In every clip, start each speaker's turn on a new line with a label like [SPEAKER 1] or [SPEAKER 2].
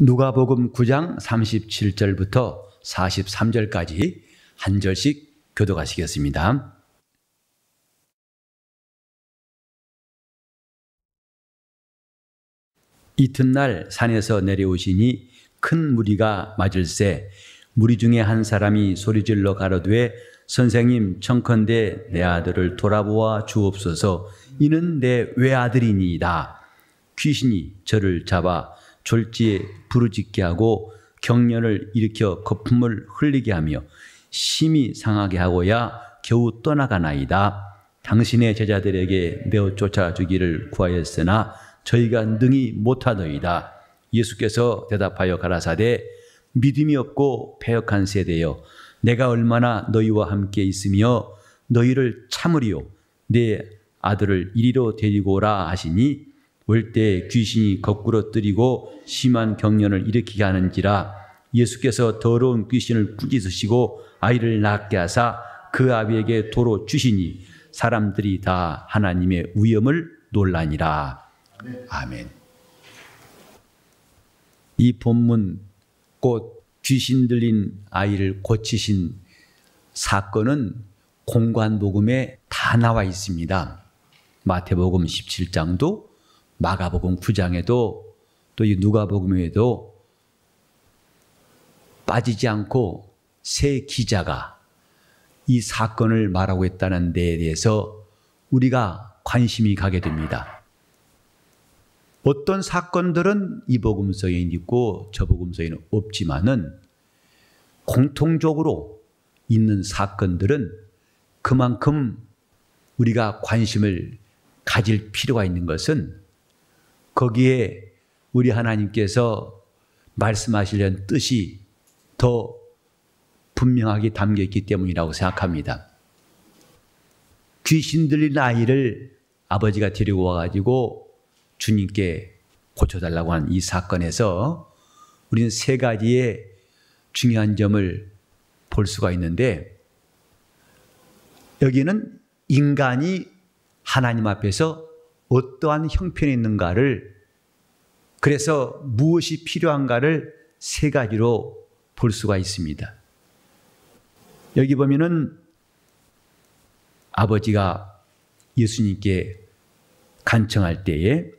[SPEAKER 1] 누가복음 9장 37절부터 43절까지 한 절씩 교독하시겠습니다. 이튿날 산에서 내려오시니 큰 무리가 맞을새 무리 중에 한 사람이 소리질러 가로되 선생님 청컨대 내 아들을 돌아보아 주옵소서. 이는 내 외아들이니이다. 귀신이 저를 잡아 졸지에 부르짖게 하고 경련을 일으켜 거품을 흘리게 하며 심히 상하게 하고야 겨우 떠나가나이다. 당신의 제자들에게 내어 쫓아주기를 구하였으나 저희가 능히 못하더이다. 예수께서 대답하여 가라사대 믿음이 없고 패역한 세대여, 내가 얼마나 너희와 함께 있으며 너희를 참으리요. 내 아들을 이리로 데리고 오라 하시니 올 때 귀신이 거꾸로 뜨리고 심한 경련을 일으키게 하는지라. 예수께서 더러운 귀신을 꾸짖으시고 아이를 낫게 하사 그 아비에게 도로 주시니 사람들이 다 하나님의 위엄을 놀라니라. 아멘. 이 본문 곧 귀신 들린 아이를 고치신 사건은 공관복음에 다 나와 있습니다. 마태복음 17장도 마가복음 9장에도 또 이 누가복음에도 빠지지 않고 세 기자가 이 사건을 말하고 있다는 데에 대해서 우리가 관심이 가게 됩니다. 어떤 사건들은 이 복음서에 있고 저 복음서에는 없지만은 공통적으로 있는 사건들은 그만큼 우리가 관심을 가질 필요가 있는 것은 거기에 우리 하나님께서 말씀하시려는 뜻이 더 분명하게 담겨 있기 때문이라고 생각합니다. 귀신 들린 아이를 아버지가 데리고 와가지고 주님께 고쳐달라고 한 이 사건에서 우리는 세 가지의 중요한 점을 볼 수가 있는데, 여기는 인간이 하나님 앞에서 어떠한 형편이 있는가를, 그래서 무엇이 필요한가를 세 가지로 볼 수가 있습니다. 여기 보면은 아버지가 예수님께 간청할 때에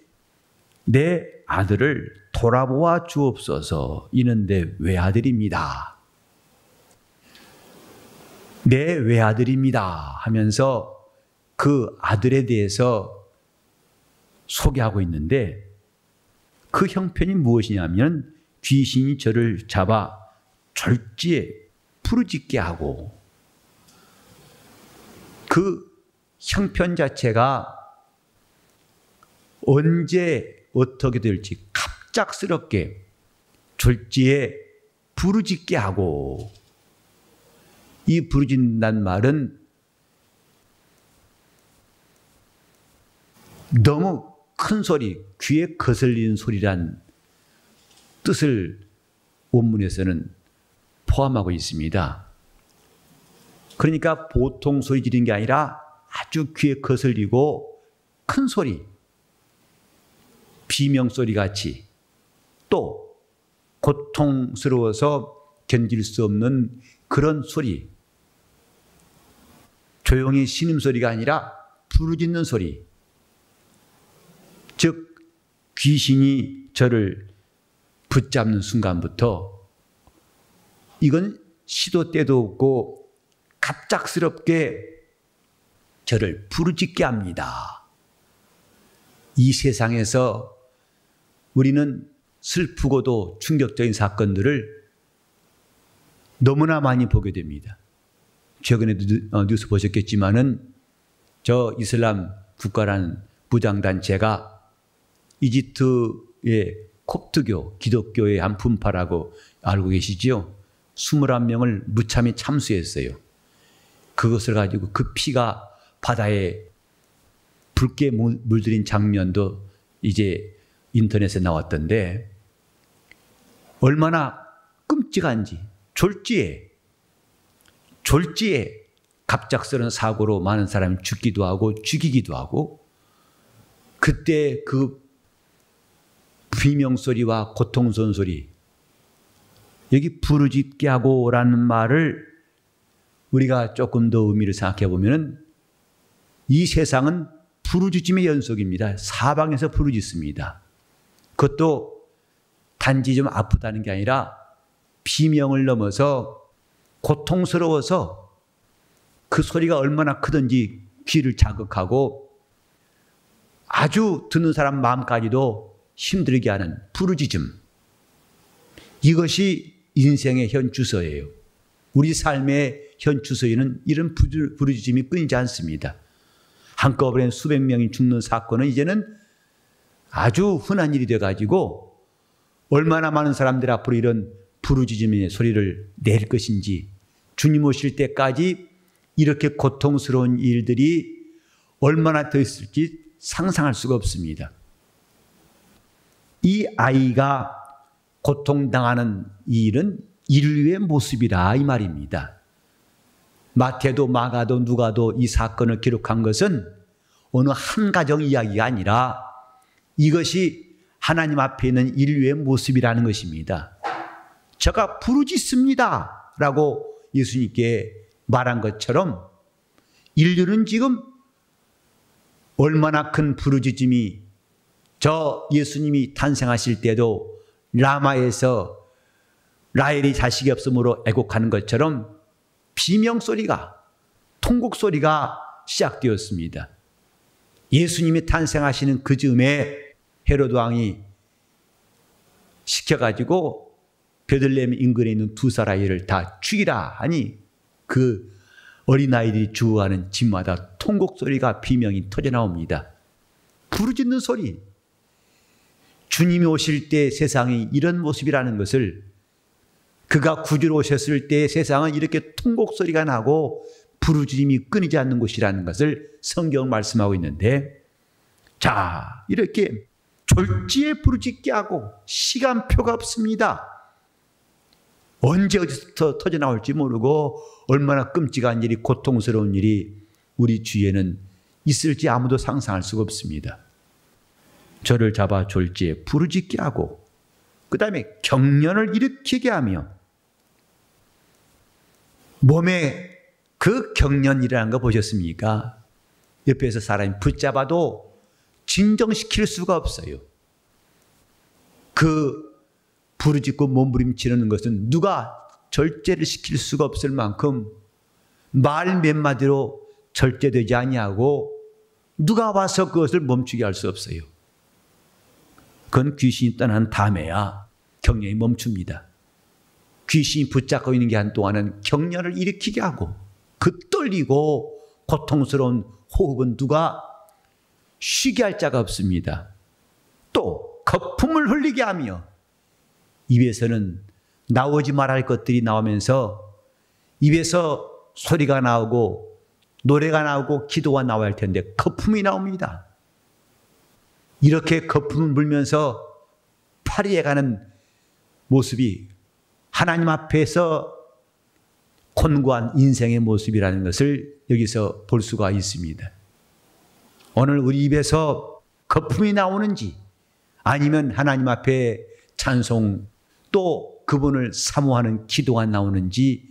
[SPEAKER 1] 내 아들을 돌아보아 주옵소서. 이는 내 외아들입니다. 내 외아들입니다 하면서 그 아들에 대해서 소개하고 있는데, 그 형편이 무엇이냐면 귀신이 저를 잡아 졸지에 부르짖게 하고, 그 형편 자체가 언제 어떻게 될지 갑작스럽게 졸지에 부르짖게 하고, 이 부르짖는다는 말은 너무 큰 소리, 귀에 거슬리는 소리란 뜻을 원문에서는 포함하고 있습니다. 그러니까 보통 소리 지르는 게 아니라 아주 귀에 거슬리고 큰 소리, 비명소리 같이, 또 고통스러워서 견딜 수 없는 그런 소리, 조용히 신음소리가 아니라 부르짖는 소리, 즉 귀신이 저를 붙잡는 순간부터 이건 시도 때도 없고 갑작스럽게 저를 부르짖게 합니다. 이 세상에서 우리는 슬프고도 충격적인 사건들을 너무나 많이 보게 됩니다. 최근에도 뉴스 보셨겠지만은 저 이슬람 국가라는 무장단체가 이집트의 콥트교, 기독교의 한 분파라고 알고 계시지요? 21명을 무참히 참수했어요. 그것을 가지고 그 피가 바다에 붉게 물들인 장면도 이제 인터넷에 나왔던데, 얼마나 끔찍한지. 졸지에 갑작스러운 사고로 많은 사람이 죽기도 하고 죽이기도 하고, 그때 그 비명소리와 고통스러운 소리, 여기 부르짖게 하고라는 말을 우리가 조금 더 의미를 생각해 보면은 이 세상은 부르짖음의 연속입니다. 사방에서 부르짖습니다. 그것도 단지 좀 아프다는 게 아니라 비명을 넘어서 고통스러워서 그 소리가 얼마나 크든지 귀를 자극하고 아주 듣는 사람 마음까지도 힘들게 하는 부르짖음. 이것이 인생의 현주소예요. 우리 삶의 현주소에는 이런 부르짖음이 끊이지 않습니다. 한꺼번에 수백 명이 죽는 사건은 이제는 아주 흔한 일이 돼가지고 얼마나 많은 사람들 앞으로 이런 부르짖음의 소리를 낼 것인지, 주님 오실 때까지 이렇게 고통스러운 일들이 얼마나 더 있을지 상상할 수가 없습니다. 이 아이가 고통당하는 이 일은 인류의 모습이라 이 말입니다. 마태도 마가도 누가도 이 사건을 기록한 것은 어느 한 가정 이야기가 아니라 이것이 하나님 앞에 있는 인류의 모습이라는 것입니다. 저가 부르짖습니다 라고 예수님께 말한 것처럼 인류는 지금 얼마나 큰 부르짖음이, 저 예수님이 탄생하실 때도 라마에서 라헬이 자식이 없으므로 애곡하는 것처럼 비명소리가, 통곡소리가 시작되었습니다. 예수님이 탄생하시는 그 즈음에 헤로드 왕이 시켜가지고 베들레헴 인근에 있는 두 살 아이를 다 죽이라 하니 그 어린아이들이 죽어가는 집마다 통곡소리가, 비명이 터져나옵니다. 부르짖는 소리. 주님이 오실 때 세상이 이런 모습이라는 것을, 그가 구주로 오셨을 때 세상은 이렇게 통곡소리가 나고 부르짖음이 끊이지 않는 곳이라는 것을 성경은 말씀하고 있는데, 자, 이렇게 졸지에 부르짖게 하고 시간표가 없습니다. 언제 어디서 터져나올지 모르고 얼마나 끔찍한 일이, 고통스러운 일이 우리 주위에는 있을지 아무도 상상할 수가 없습니다. 저를 잡아 졸지에 부르짖게 하고 그 다음에 경련을 일으키게 하며, 몸에 그 경련이라는 거 보셨습니까? 옆에서 사람이 붙잡아도 진정시킬 수가 없어요. 그 부르짖고 몸부림치는 것은 누가 절제를 시킬 수가 없을 만큼 말 몇 마디로 절제되지 아니하고 누가 와서 그것을 멈추게 할 수 없어요. 그건 귀신이 떠난 다음에야 경련이 멈춥니다. 귀신이 붙잡고 있는 게 한동안은 경련을 일으키게 하고 그 떨리고 고통스러운 호흡은 누가 쉬게 할 자가 없습니다. 또 거품을 흘리게 하며 입에서는 나오지 말할 것들이 나오면서 입에서 소리가 나오고 노래가 나오고 기도가 나와야 할 텐데 거품이 나옵니다. 이렇게 거품을 불면서 파리에 가는 모습이 하나님 앞에서 곤고한 인생의 모습이라는 것을 여기서 볼 수가 있습니다. 오늘 우리 입에서 거품이 나오는지 아니면 하나님 앞에 찬송 또 그분을 사모하는 기도가 나오는지,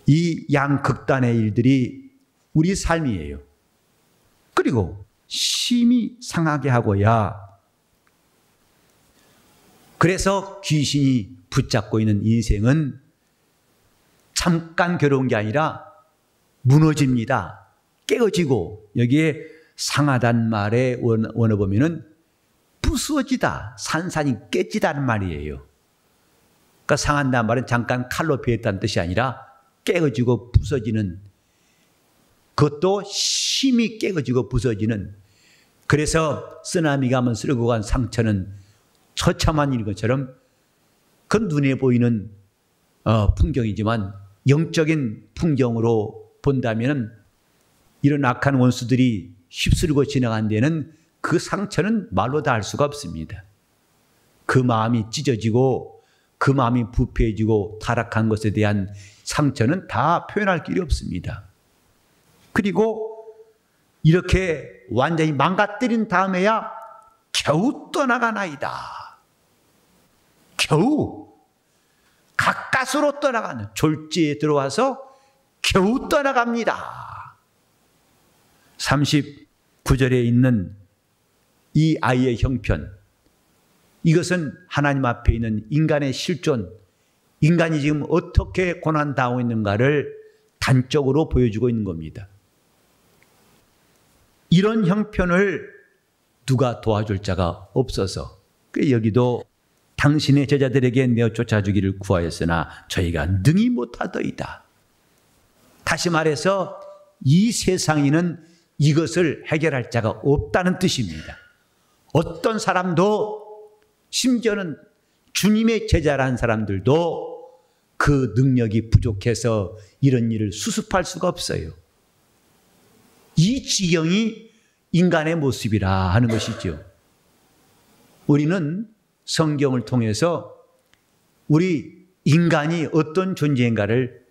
[SPEAKER 1] 이 양극단의 일들이 우리 삶이에요. 그리고 심히 상하게 하고야, 그래서 귀신이 붙잡고 있는 인생은 잠깐 괴로운 게 아니라 무너집니다. 깨어지고, 여기에 상하단 말에 원어보면은 부서지다, 산산이 깨지다는 말이에요. 그러니까 상한다는 말은 잠깐 칼로 베었다는 뜻이 아니라 깨어지고 부서지는, 그것도 심히 깨어지고 부서지는. 그래서 쓰나미가 한번 쓸고 간 상처는 처참한 일인 것처럼 그 눈에 보이는 풍경이지만 영적인 풍경으로 본다면 이런 악한 원수들이 휩쓸고 지나간 데는 그 상처는 말로 다 할 수가 없습니다. 그 마음이 찢어지고 그 마음이 부패해지고 타락한 것에 대한 상처는 다 표현할 길이 없습니다. 그리고 이렇게 완전히 망가뜨린 다음에야 겨우 떠나가나이다. 겨우 가까스로 떠나가는, 졸지에 들어와서 겨우 떠나갑니다. 39절에 있는 이 아이의 형편, 이것은 하나님 앞에 있는 인간의 실존, 인간이 지금 어떻게 고난당하고 있는가를 단적으로 보여주고 있는 겁니다. 이런 형편을 누가 도와줄 자가 없어서 여기도 당신의 제자들에게 내어 쫓아주기를 구하였으나 저희가 능히 못하더이다. 다시 말해서 이 세상에는 이것을 해결할 자가 없다는 뜻입니다. 어떤 사람도, 심지어는 주님의 제자라는 사람들도 그 능력이 부족해서 이런 일을 수습할 수가 없어요. 이 지경이 인간의 모습이라 하는 것이죠. 우리는 성경을 통해서 우리 인간이 어떤 존재인가를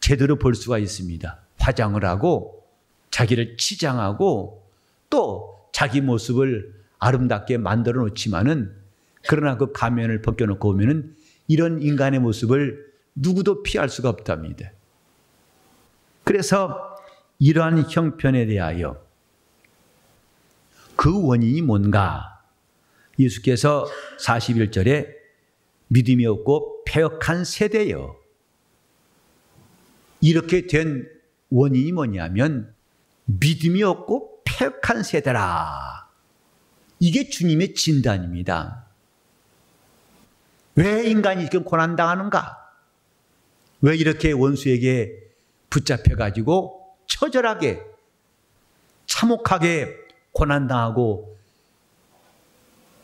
[SPEAKER 1] 제대로 볼 수가 있습니다. 화장을 하고 자기를 치장하고 또 자기 모습을 아름답게 만들어 놓지만은, 그러나 그 가면을 벗겨놓고 보면은 이런 인간의 모습을 누구도 피할 수가 없답니다. 그래서 이러한 형편에 대하여 그 원인이 뭔가, 예수께서 41절에 믿음이 없고 패역한 세대여, 이렇게 된 원인이 뭐냐면 믿음이 없고 패역한 세대라. 이게 주님의 진단입니다. 왜 인간이 지금 고난당하는가? 왜 이렇게 원수에게 붙잡혀가지고 처절하게, 참혹하게 고난당하고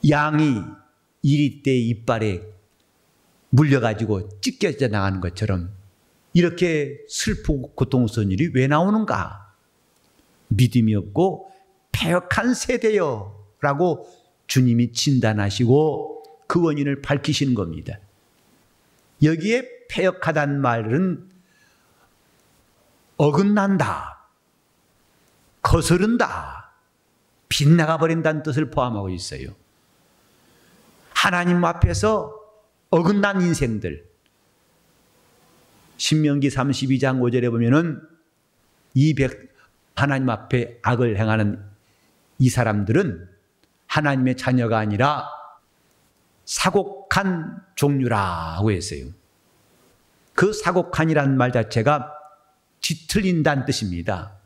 [SPEAKER 1] 양이 이리떼 이빨에 물려가지고 찢겨져 나가는 것처럼 이렇게 슬프고 고통스러운 일이 왜 나오는가? 믿음이 없고 패역한 세대여 라고 주님이 진단하시고 그 원인을 밝히시는 겁니다. 여기에 패역하다는 말은 어긋난다, 거스른다, 빗나가 버린다는 뜻을 포함하고 있어요. 하나님 앞에서 어긋난 인생들, 신명기 32장 5절에 보면은 하나님 앞에 악을 행하는 이 사람들은 하나님의 자녀가 아니라 사곡한 종류라고 했어요. 그 사곡한이라는 말 자체가 뒤틀린다는 뜻입니다.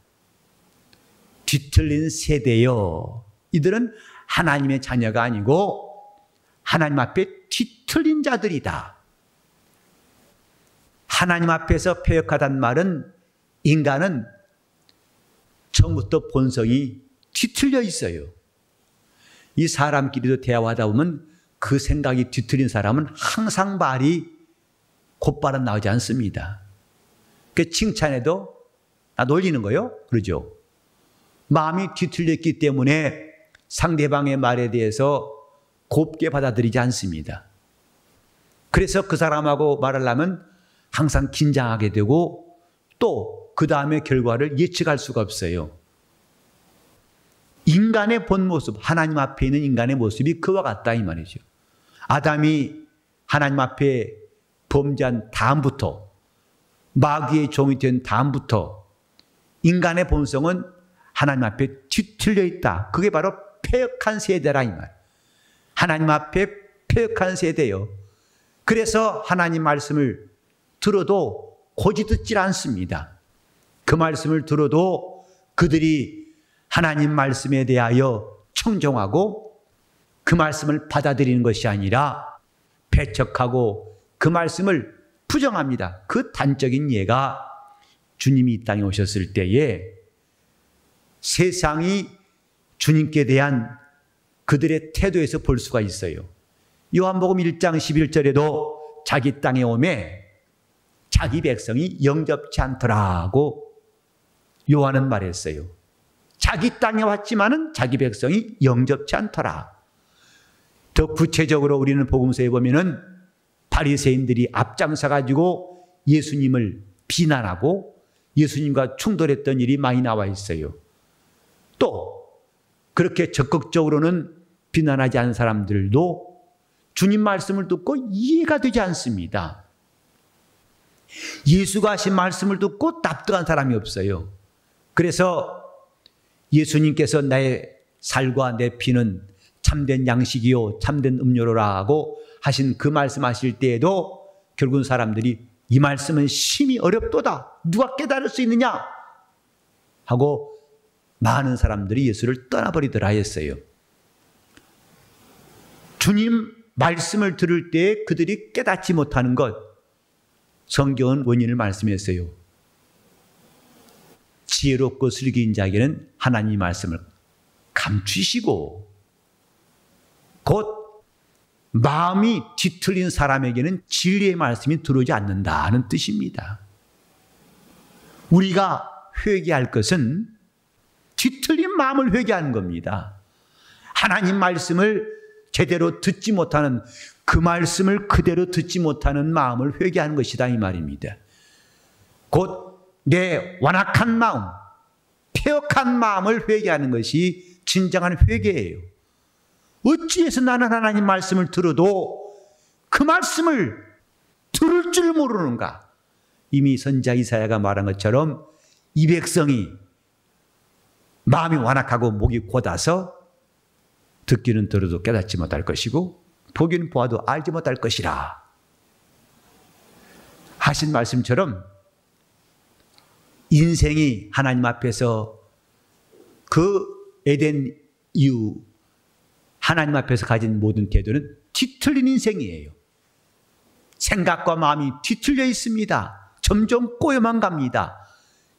[SPEAKER 1] 뒤틀린 세대여. 이들은 하나님의 자녀가 아니고 하나님 앞에 뒤틀린 자들이다. 하나님 앞에서 패역하다는 말은 인간은 처음부터 본성이 뒤틀려 있어요. 이 사람끼리도 대화하다 보면 그 생각이 뒤틀린 사람은 항상 말이 곧바로 나오지 않습니다. 그 칭찬해도 나 놀리는 거요? 그러죠. 마음이 뒤틀렸기 때문에 상대방의 말에 대해서 곱게 받아들이지 않습니다. 그래서 그 사람하고 말하려면 항상 긴장하게 되고 또 그 다음에 결과를 예측할 수가 없어요. 인간의 본 모습, 하나님 앞에 있는 인간의 모습이 그와 같다 이 말이죠. 아담이 하나님 앞에 범죄한 다음부터, 마귀의 종이 된 다음부터 인간의 본성은 하나님 앞에 뒤틀려 있다. 그게 바로 패역한 세대라 이 말. 하나님 앞에 패역한 세대요. 그래서 하나님 말씀을 들어도 고지 듣질 않습니다. 그 말씀을 들어도 그들이 하나님 말씀에 대하여 청종하고 그 말씀을 받아들이는 것이 아니라 배척하고 그 말씀을 부정합니다. 그 단적인 예가 주님이 이 땅에 오셨을 때에 세상이 주님께 대한 그들의 태도에서 볼 수가 있어요. 요한복음 1장 11절에도 자기 땅에 오매 자기 백성이 영접치 않더라고 요한은 말했어요. 자기 땅에 왔지만은 자기 백성이 영접치 않더라. 더 구체적으로 우리는 복음서에 보면은 바리새인들이 앞장서 가지고 예수님을 비난하고 예수님과 충돌했던 일이 많이 나와 있어요. 또 그렇게 적극적으로는 비난하지 않은 사람들도 주님 말씀을 듣고 이해가 되지 않습니다. 예수가 하신 말씀을 듣고 납득한 사람이 없어요. 그래서 예수님께서 나의 살과 내 피는 참된 양식이요 참된 음료로라고 하신 그 말씀하실 때에도 결국은 사람들이 이 말씀은 심히 어렵도다. 누가 깨달을 수 있느냐? 하고 많은 사람들이 예수를 떠나버리더라 했어요. 주님 말씀을 들을 때 그들이 깨닫지 못하는 것, 성경은 원인을 말씀했어요. 지혜롭고 슬기인 자에게는 하나님의 말씀을 감추시고 곧 마음이 뒤틀린 사람에게는 진리의 말씀이 들어오지 않는다는 뜻입니다. 우리가 회개할 것은 뒤틀린 마음을 회개하는 겁니다. 하나님 말씀을 제대로 듣지 못하는, 그 말씀을 그대로 듣지 못하는 마음을 회개하는 것이다 이 말입니다. 곧 내 완악한 마음, 폐역한 마음을 회개하는 것이 진정한 회개예요. 어찌해서 나는 하나님 말씀을 들어도 그 말씀을 들을 줄 모르는가? 이미 선지자 이사야가 말한 것처럼 이 백성이 마음이 완악하고 목이 곧아서 듣기는 들어도 깨닫지 못할 것이고 보기는 보아도 알지 못할 것이라 하신 말씀처럼 인생이 하나님 앞에서 그 에덴 이후 하나님 앞에서 가진 모든 태도는 뒤틀린 인생이에요. 생각과 마음이 뒤틀려 있습니다. 점점 꼬여만 갑니다.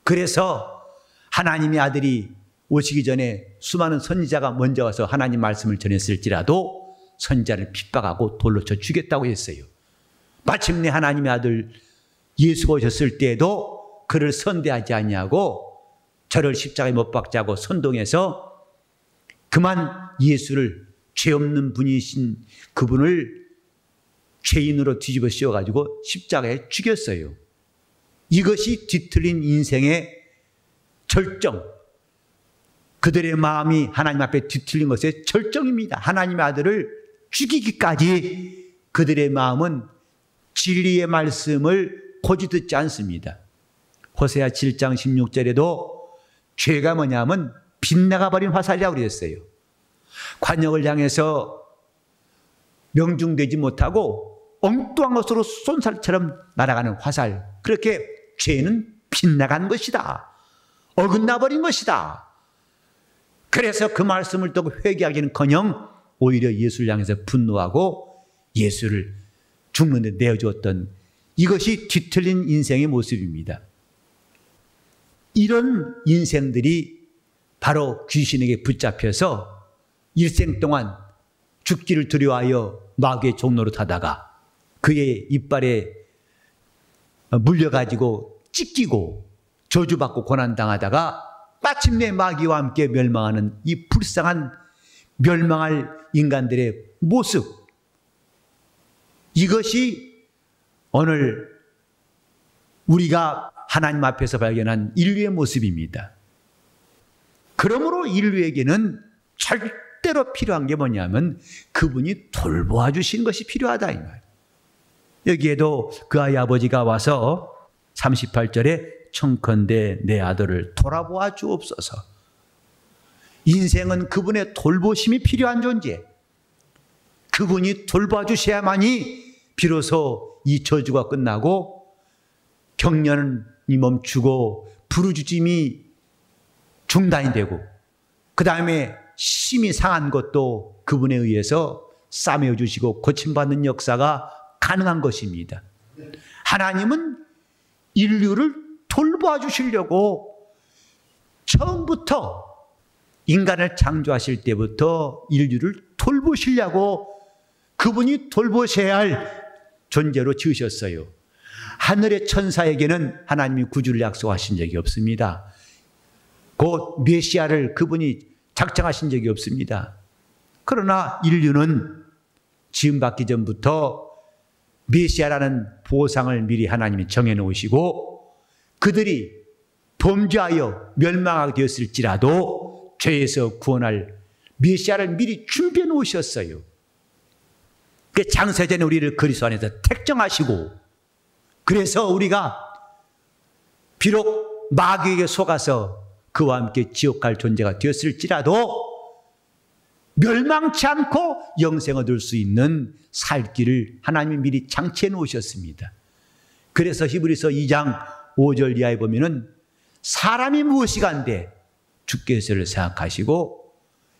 [SPEAKER 1] 그래서 하나님의 아들이 오시기 전에 수많은 선지자가 먼저 와서 하나님 말씀을 전했을지라도 선지자를 핍박하고 돌로 쳐 죽였다고 했어요. 마침내 하나님의 아들 예수가 오셨을 때에도 그를 선대하지 아니하고 저를 십자가에 못 박지 하고 선동해서 그만 예수를 죄 없는 분이신 그분을 죄인으로 뒤집어 씌워가지고 십자가에 죽였어요. 이것이 뒤틀린 인생의 절정, 그들의 마음이 하나님 앞에 뒤틀린 것의 절정입니다. 하나님의 아들을 죽이기까지 그들의 마음은 진리의 말씀을 고지 듣지 않습니다. 호세아 7장 16절에도 죄가 뭐냐면 빗나가버린 화살이라고 그랬어요. 관역을 향해서 명중되지 못하고 엉뚱한 것으로 쏜살처럼 날아가는 화살. 그렇게 죄는 빗나간 것이다. 어긋나버린 것이다. 그래서 그 말씀을 듣고 회개하기는커녕 오히려 예수를 향해서 분노하고 예수를 죽는 데 내어주었던 이것이 뒤틀린 인생의 모습입니다. 이런 인생들이 바로 귀신에게 붙잡혀서 일생 동안 죽기를 두려워하여 마귀의 종로로 타다가 그의 이빨에 물려가지고 찢기고 저주받고 고난당하다가 마침내 마귀와 함께 멸망하는 이 불쌍한 멸망할 인간들의 모습, 이것이 오늘 우리가 하나님 앞에서 발견한 인류의 모습입니다. 그러므로 인류에게는 절대로 필요한 게 뭐냐면 그분이 돌보아 주신 것이 필요하다 이 말. 여기에도 그 아이 아버지가 와서 38절에 청컨대 내 아들을 돌아보아 주옵소서. 인생은 그분의 돌보심이 필요한 존재. 그분이 돌봐 주셔야만이 비로소 이 저주가 끝나고 경련이 멈추고 부르짖음이 중단이 되고 그 다음에 심히 상한 것도 그분에 의해서 싸매어 주시고 고침받는 역사가 가능한 것입니다. 하나님은 인류를 돌보아 주시려고 처음부터 인간을 창조하실 때부터 인류를 돌보시려고 그분이 돌보셔야 할 존재로 지으셨어요. 하늘의 천사에게는 하나님이 구주를 약속하신 적이 없습니다. 곧 메시아를 그분이 작정하신 적이 없습니다. 그러나 인류는 지음받기 전부터 메시아라는 보상을 미리 하나님이 정해놓으시고 그들이 범죄하여 멸망하게 되었을지라도 죄에서 구원할 메시아를 미리 준비해 놓으셨어요. 그 장세전에 우리를 그리스도 안에서 택정하시고, 그래서 우리가 비록 마귀에게 속아서 그와 함께 지옥 갈 존재가 되었을지라도 멸망치 않고 영생 얻을 수 있는 살 길을 하나님이 미리 장치해 놓으셨습니다. 그래서 히브리서 2장 5절 이하에 보면은 사람이 무엇이간데 주께서를 생각하시고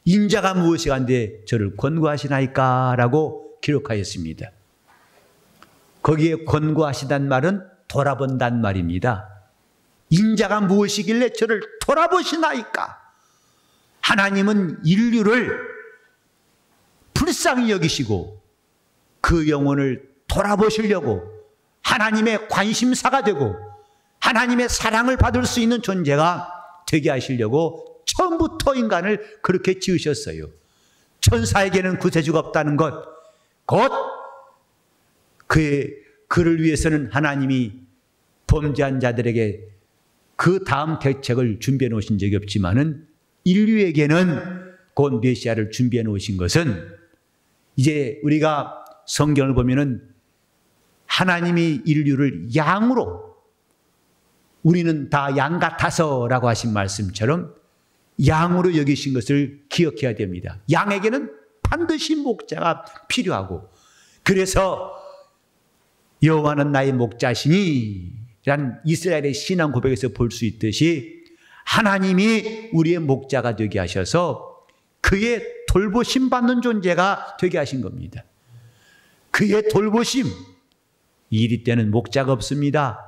[SPEAKER 1] 인자가 무엇이간데 저를 권고하시나이까 라고 기록하였습니다. 거기에 권고하시단 말은 돌아본단 말입니다. 인자가 무엇이길래 저를 돌아보시나이까. 하나님은 인류를 불쌍히 여기시고 그 영혼을 돌아보시려고 하나님의 관심사가 되고 하나님의 사랑을 받을 수 있는 존재가 되게 하시려고 처음부터 인간을 그렇게 지으셨어요. 천사에게는 구세주가 없다는 것, 곧 그를 위해서는 하나님이 범죄한 자들에게 그 다음 대책을 준비해 놓으신 적이 없지만은 인류에게는 곧 메시아를 준비해 놓으신 것은 이제 우리가 성경을 보면은 하나님이 인류를 양으로, 우리는 다 양 같아서라고 하신 말씀처럼 양으로 여기신 것을 기억해야 됩니다. 양에게는 반드시 목자가 필요하고, 그래서 여호와는 나의 목자시니 라는 이스라엘의 신앙 고백에서 볼 수 있듯이 하나님이 우리의 목자가 되게 하셔서 그의 돌보심 받는 존재가 되게 하신 겁니다. 그의 돌보심, 이리 때는 목자가 없습니다.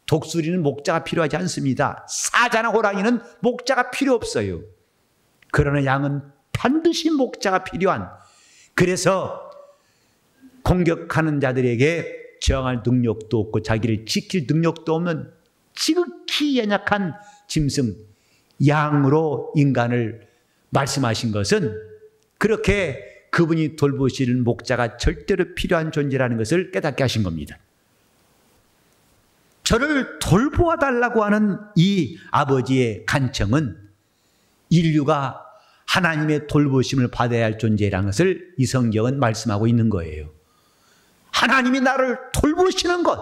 [SPEAKER 1] 독수리는 목자가 필요하지 않습니다. 사자나 호랑이는 목자가 필요 없어요. 그러나 양은 반드시 목자가 필요한, 그래서 공격하는 자들에게 저항할 능력도 없고 자기를 지킬 능력도 없는 지극히 연약한 짐승 양으로 인간을 말씀하신 것은 그렇게 그분이 돌보실 목자가 절대로 필요한 존재라는 것을 깨닫게 하신 겁니다. 저를 돌보아 달라고 하는 이 아버지의 간청은 인류가 하나님의 돌보심을 받아야 할 존재라는 것을 이 성경은 말씀하고 있는 거예요. 하나님이 나를 돌보시는 것.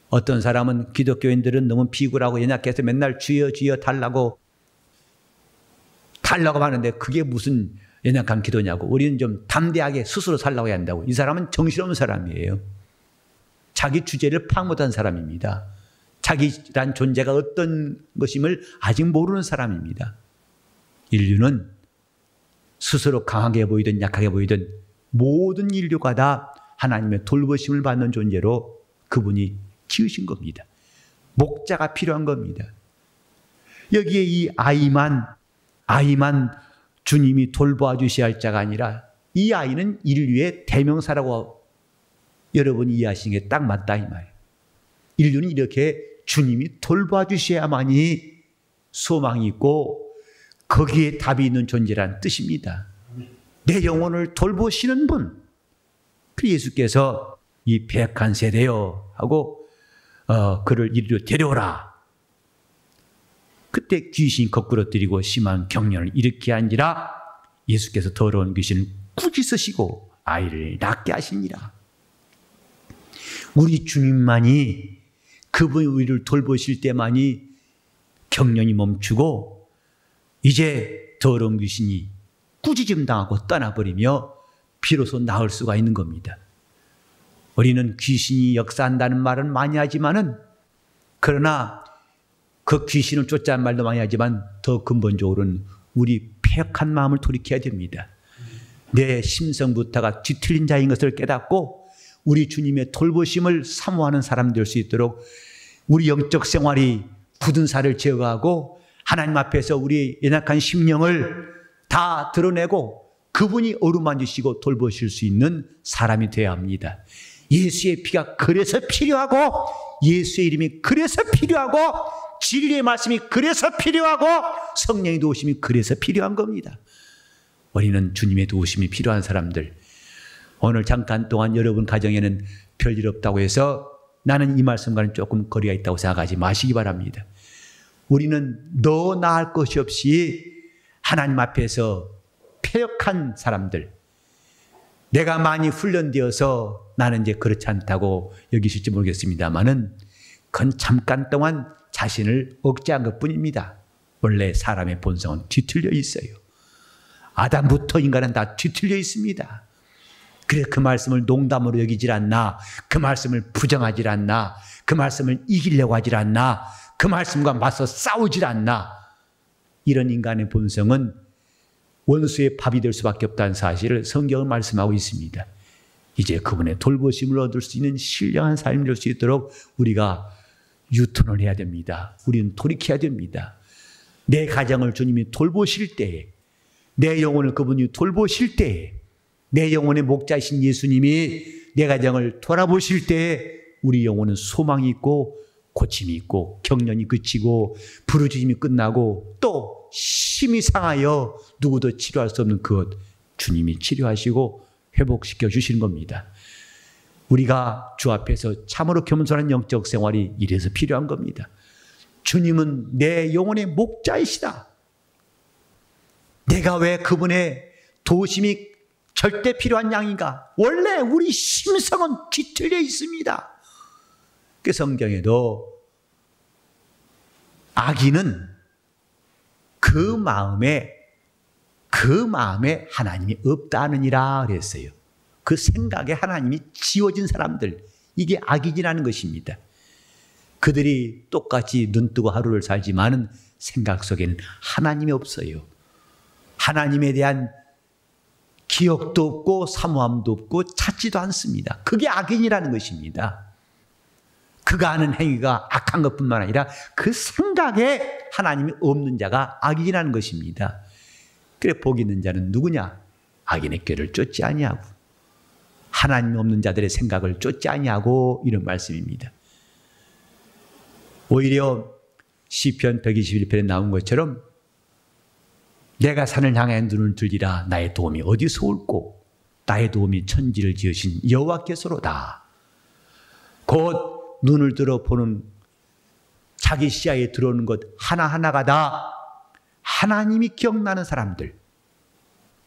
[SPEAKER 1] 어떤 사람은 기독교인들은 너무 비굴하고 연약해서 맨날 주여 주여 달라고 하는데 그게 무슨 연약한 기도냐고. 우리는 좀 담대하게 스스로 살라고 해야 한다고. 이 사람은 정신없는 사람이에요. 자기 주제를 파악 못한 사람입니다. 자기란 존재가 어떤 것임을 아직 모르는 사람입니다. 인류는 스스로 강하게 보이든 약하게 보이든 모든 인류가 다 하나님의 돌보심을 받는 존재로 그분이 지으신 겁니다. 목자가 필요한 겁니다. 여기에 이 아이만 주님이 돌보아 주셔야 할 자가 아니라 이 아이는 인류의 대명사라고 여러분이 이해하시는 게 딱 맞다 이 말이에요. 인류는 이렇게 주님이 돌보아 주셔야만이 소망이 있고 거기에 답이 있는 존재라는 뜻입니다. 내 영혼을 돌보시는 분. 그 예수께서 이 배역한 세대여 하고 그를 이리로 데려오라. 그때 귀신이 거꾸러뜨리고 심한 경련을 일으키게 한지라 예수께서 더러운 귀신을 꾸짖으시고 아이를 낫게 하시니라. 우리 주님만이 그분이 우리를 돌보실 때만이 경련이 멈추고 이제 더러운 귀신이 꾸짖음 당하고 떠나버리며 비로소 나을 수가 있는 겁니다. 우리는 귀신이 역사한다는 말은 많이 하지만은, 그러나 그 귀신을 쫓자는 말도 많이 하지만 더 근본적으로는 우리 패역한 마음을 돌이켜야 됩니다. 내 심성부터가 뒤틀린 자인 것을 깨닫고 우리 주님의 돌보심을 사모하는 사람 될 수 있도록 우리 영적 생활이 굳은 살을 제거하고 하나님 앞에서 우리 연약한 심령을 다 드러내고 그분이 어루만지시고 돌보실 수 있는 사람이 되어야 합니다. 예수의 피가 그래서 필요하고 예수의 이름이 그래서 필요하고 진리의 말씀이 그래서 필요하고 성령의 도우심이 그래서 필요한 겁니다. 우리는 주님의 도우심이 필요한 사람들. 오늘 잠깐 동안 여러분 가정에는 별일 없다고 해서 나는 이 말씀과는 조금 거리가 있다고 생각하지 마시기 바랍니다. 우리는 너 나을 것이 없이 하나님 앞에서 패역한 사람들, 내가 많이 훈련되어서 나는 이제 그렇지 않다고 여기실지 모르겠습니다만은 그건 잠깐 동안 자신을 억제한 것뿐입니다. 원래 사람의 본성은 뒤틀려 있어요. 아담부터 인간은 다 뒤틀려 있습니다. 그래서 그 말씀을 농담으로 여기질 않나, 그 말씀을 부정하질 않나, 그 말씀을 이기려고 하질 않나, 그 말씀과 맞서 싸우질 않나. 이런 인간의 본성은 원수의 밥이 될 수밖에 없다는 사실을 성경은 말씀하고 있습니다. 이제 그분의 돌보심을 얻을 수 있는 신령한 삶이 될 수 있도록 우리가 유턴을 해야 됩니다. 우리는 돌이켜야 됩니다. 내 가정을 주님이 돌보실 때에, 내 영혼을 그분이 돌보실 때에, 내 영혼의 목자이신 예수님이 내 가정을 돌아보실 때에 우리 영혼은 소망이 있고 고침이 있고 경련이 그치고 부르짖음이 끝나고 또 심히 상하여 누구도 치료할 수 없는 그것 주님이 치료하시고 회복시켜 주시는 겁니다. 우리가 주 앞에서 참으로 겸손한 영적 생활이 이래서 필요한 겁니다. 주님은 내 영혼의 목자이시다. 내가 왜 그분의 도우심이 절대 필요한 양인가? 원래 우리 심성은 뒤틀려 있습니다. 그 성경에도 악인은 그 마음에 하나님이 없다느니라 그랬어요. 그 생각에 하나님이 지워진 사람들, 이게 악인이라는 것입니다. 그들이 똑같이 눈 뜨고 하루를 살지만은 생각 속에는 하나님이 없어요. 하나님에 대한 기억도 없고 사모함도 없고 찾지도 않습니다. 그게 악인이라는 것입니다. 그가 하는 행위가 악한 것뿐만 아니라 그 생각에 하나님이 없는 자가 악인이라는 것입니다. 그래 복 있는 자는 누구냐? 악인의 꾀를 쫓지 아니하고 하나님이 없는 자들의 생각을 쫓지 아니하고 이런 말씀입니다. 오히려 시편 121편에 나온 것처럼 내가 산을 향해 눈을 들리라 나의 도움이 어디서 올꼬 나의 도움이 천지를 지으신 여호와께서로다. 곧 눈을 들어 보는 자기 시야에 들어오는 것 하나하나가 다 하나님이 기억나는 사람들.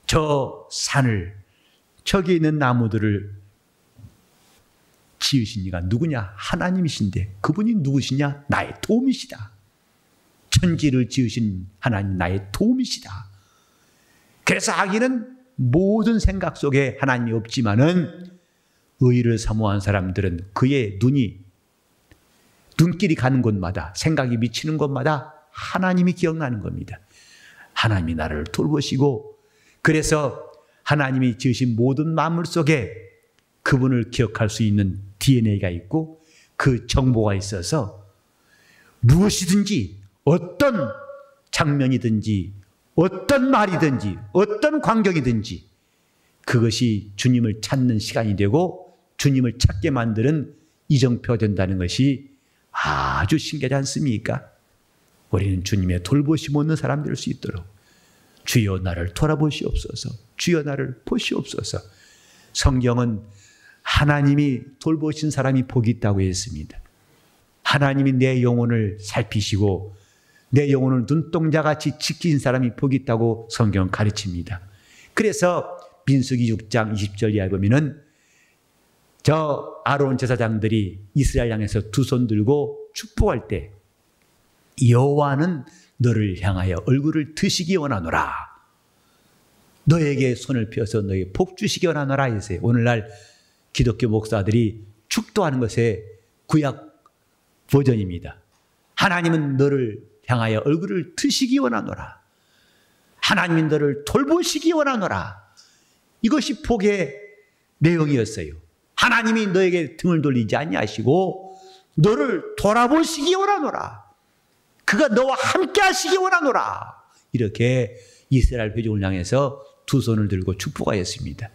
[SPEAKER 1] 저 산을 저기 있는 나무들을 지으신 이가 누구냐? 하나님이신데 그분이 누구시냐? 나의 도움이시다. 천지를 지으신 하나님 나의 도움이시다. 그래서 악인은 모든 생각 속에 하나님이 없지만은 의를 사모한 사람들은 그의 눈길이 가는 곳마다 생각이 미치는 곳마다 하나님이 기억나는 겁니다. 하나님이 나를 돌보시고 그래서 하나님이 지으신 모든 만물 속에 그분을 기억할 수 있는 DNA가 있고 그 정보가 있어서 무엇이든지 어떤 장면이든지 어떤 말이든지 어떤 광경이든지 그것이 주님을 찾는 시간이 되고 주님을 찾게 만드는 이정표가 된다는 것이 아주 신기하지 않습니까? 우리는 주님의 돌보심 없는 사람 될 수 있도록 주여 나를 돌아보시옵소서. 주여 나를 보시옵소서. 성경은 하나님이 돌보신 사람이 복이 있다고 했습니다. 하나님이 내 영혼을 살피시고 내 영혼을 눈동자같이 지키신 사람이 복이 있다고 성경은 가르칩니다. 그래서 민수기 6장 20절 이하에 보면은 저 아론 제사장들이 이스라엘 향해서 두 손 들고 축복할 때 여호와는 너를 향하여 얼굴을 드시기 원하노라. 너에게 손을 펴서 너에게 복 주시기 원하노라 했어요. 오늘날 기독교 목사들이 축도하는 것의 구약 버전입니다. 하나님은 너를 향하여 얼굴을 드시기 원하노라. 하나님이 너를 돌보시기 원하노라. 이것이 복의 내용이었어요. 하나님이 너에게 등을 돌리지 아니하시고 너를 돌아보시기 원하노라. 그가 너와 함께 하시기 원하노라. 이렇게 이스라엘 회중을 향해서 두 손을 들고 축복하였습니다.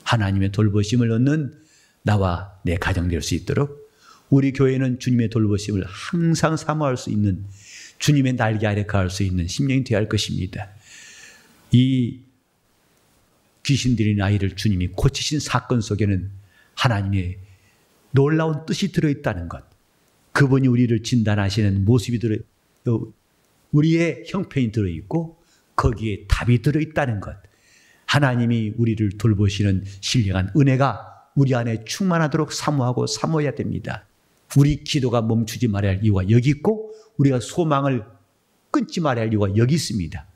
[SPEAKER 1] 하나님의 돌보심을 얻는 나와 내 가정 될 수 있도록 우리 교회는 주님의 돌보심을 항상 사모할 수 있는 주님의 날개 아래 거할 수 있는 심령이 되어야 할 것입니다. 이 귀신 들린 아이를 주님이 고치신 사건 속에는 하나님의 놀라운 뜻이 들어있다는 것, 그분이 우리를 진단하시는 모습이 우리의 형편이 들어있고 거기에 답이 들어있다는 것. 하나님이 우리를 돌보시는 신령한 은혜가 우리 안에 충만하도록 사모하고 사모해야 됩니다. 우리 기도가 멈추지 말아야 할 이유가 여기 있고 우리가 소망을 끊지 말아야 할 이유가 여기 있습니다.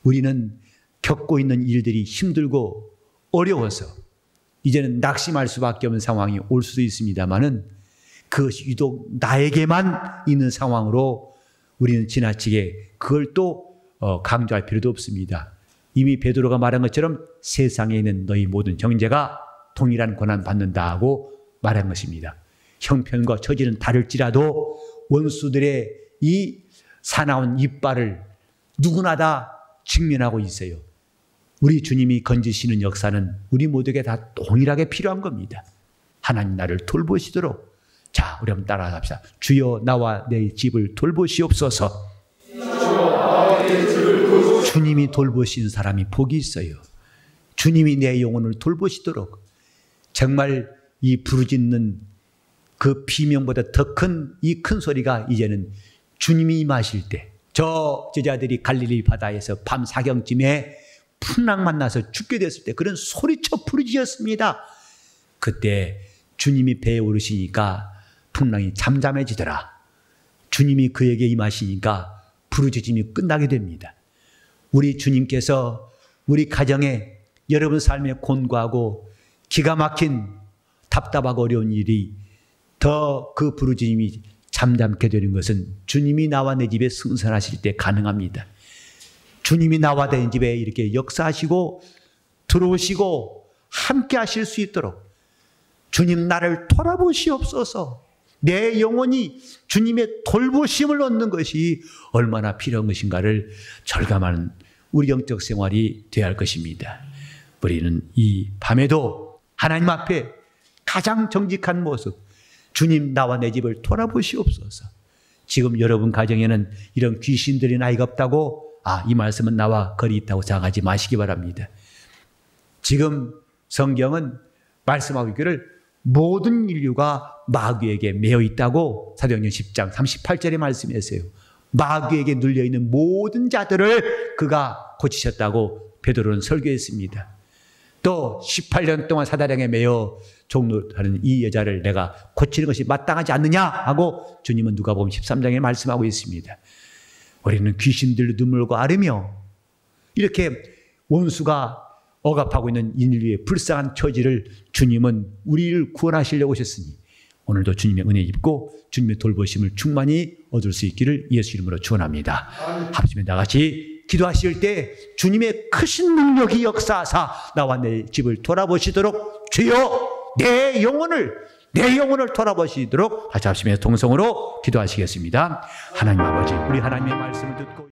[SPEAKER 1] 우리는 겪고 있는 일들이 힘들고 어려워서 이제는 낙심할 수밖에 없는 상황이 올 수도 있습니다만은 그것이 유독 나에게만 있는 상황으로 우리는 지나치게 그걸 또 강조할 필요도 없습니다. 이미 베드로가 말한 것처럼 세상에 있는 너희 모든 형제가 동일한 고난 받는다 하고 말한 것입니다. 형편과 처지는 다를지라도 원수들의 이 사나운 이빨을 누구나 다 직면하고 있어요. 우리 주님이 건지시는 역사는 우리 모두에게 다 동일하게 필요한 겁니다. 하나님 나를 돌보시도록. 자, 우리 한번 따라서 합시다. 주여 나와 내 집을 돌보시옵소서. 주님이 돌보신 사람이 복이 있어요. 주님이 내 영혼을 돌보시도록. 정말 이 부르짖는 그 비명보다 더 큰 이 큰 소리가 이제는 주님이 임하실 때, 저 제자들이 갈릴리 바다에서 밤 사경쯤에 풍랑 만나서 죽게 됐을 때 그런 소리쳐 부르짖었습니다. 그때 주님이 배에 오르시니까 풍랑이 잠잠해지더라. 주님이 그에게 임하시니까 부르짖음이 끝나게 됩니다. 우리 주님께서 우리 가정에 여러분 삶에 곤고하고 기가 막힌 답답하고 어려운 일이 더 그 부르짖음이 잠잠게 되는 것은 주님이 나와 내 집에 승선하실 때 가능합니다. 주님이 나와 내 집에 이렇게 역사하시고 들어오시고 함께 하실 수 있도록 주님 나를 돌아보시옵소서. 내 영혼이 주님의 돌보심을 얻는 것이 얼마나 필요한 것인가를 절감하는 우리 영적 생활이 되어야 할 것입니다. 우리는 이 밤에도 하나님 앞에 가장 정직한 모습, 주님 나와 내 집을 돌아보시옵소서. 지금 여러분 가정에는 이런 귀신들이 나이가 없다고 이 말씀은 나와 거리 있다고 생각하지 마시기 바랍니다. 지금 성경은 말씀하고 있기를 모든 인류가 마귀에게 매여 있다고 사도행전 10장 38절에 말씀했어요. 마귀에게 눌려있는 모든 자들을 그가 고치셨다고 베드로는 설교했습니다. 또 18년 동안 사다량에 매여 종노하는 이 여자를 내가 고치는 것이 마땅하지 않느냐 하고 주님은 누가복음 13장에 말씀하고 있습니다. 우리는 귀신들로 눈물고 앓으며 이렇게 원수가 억압하고 있는 인류의 불쌍한 처지를 주님은 우리를 구원하시려고 오셨으니 오늘도 주님의 은혜 입고 주님의 돌보심을 충만히 얻을 수 있기를 예수 이름으로 축원합니다. 합심해 나같이 기도하실 때 주님의 크신 능력이 역사하사 나와 내 집을 돌아보시도록 주여 내 영혼을 돌아보시도록 같이 합심해 동성으로 기도하시겠습니다. 하나님 아버지, 우리 하나님의 말씀을 듣고